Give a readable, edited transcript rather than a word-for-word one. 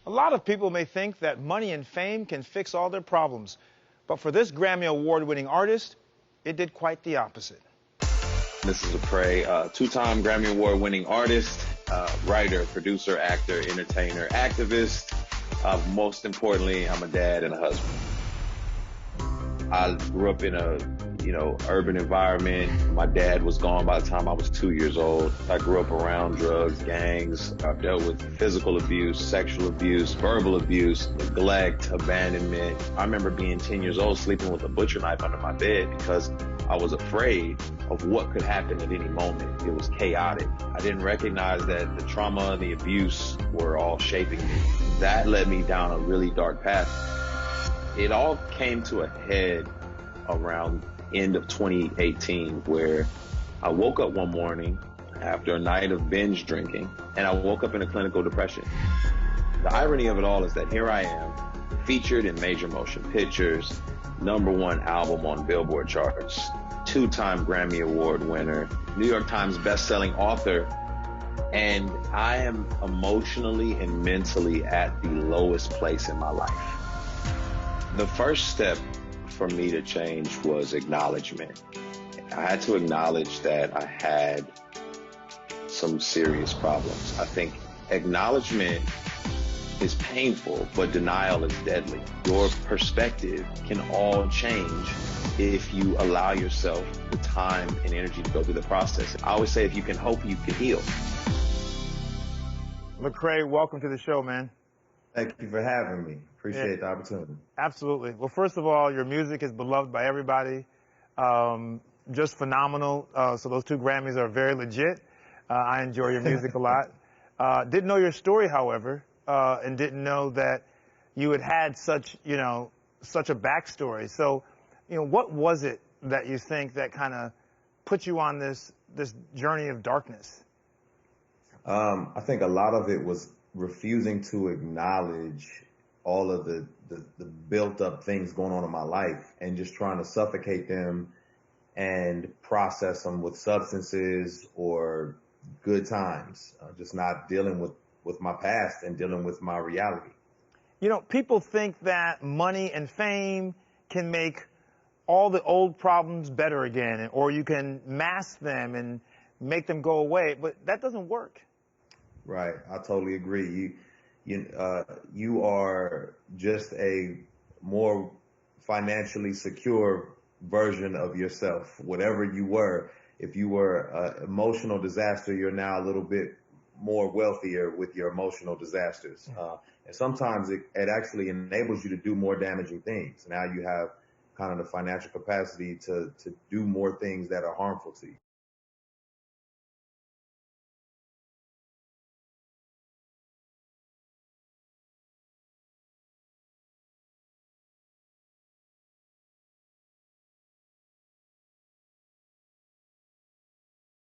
A lot of people may think that money and fame can fix all their problems. But for this Grammy Award-winning artist, it did quite the opposite. This is Lecrae, two-time Grammy Award-winning artist, writer, producer, actor, entertainer, activist. Most importantly, I'm a dad and a husband. I grew up in a, urban environment. My dad was gone by the time I was 2 years old. I grew up around drugs, gangs. I've dealt with physical abuse, sexual abuse, verbal abuse, neglect, abandonment. I remember being 10 years old, sleeping with a butcher knife under my bed because I was afraid of what could happen at any moment. It was chaotic. I didn't recognize that the trauma and the abuse were all shaping me. That led me down a really dark path. It all came to a head around end of 2018, where I woke up one morning after a night of binge drinking, and I woke up in a clinical depression. The irony of it all is that here I am, featured in major motion pictures, #1 album on Billboard charts, two-time Grammy Award winner, New York Times best-selling author, and I am emotionally and mentally at the lowest place in my life. The first step for me to change was acknowledgement. I had to acknowledge that I had some serious problems. I think acknowledgement is painful, but denial is deadly. Your perspective can all change if you allow yourself the time and energy to go through the process. I always say if you can hope, you can heal. Lecrae, welcome to the show, man. Thank you for having me. Appreciate the opportunity. Absolutely. Well, first of all, your music is beloved by everybody. Just phenomenal. So those 2 Grammys are very legit. I enjoy your music a lot. Didn't know your story, however, and didn't know that you had such a backstory. So, what was it that you think that kind of put you on this journey of darkness? I think a lot of it was refusing to acknowledge all of the built up things going on in my life and just trying to suffocate them and process them with substances or good times, just not dealing with my past and dealing with my reality. People think that money and fame can make all the old problems better again, or you can mask them and make them go away, but that doesn't work. Right. I totally agree. You are just a more financially secure version of yourself. Whatever you were, if you were an emotional disaster, you're now a little bit more wealthier with your emotional disasters. And sometimes it actually enables you to do more damaging things. Now you have kind of the financial capacity to do more things that are harmful to you.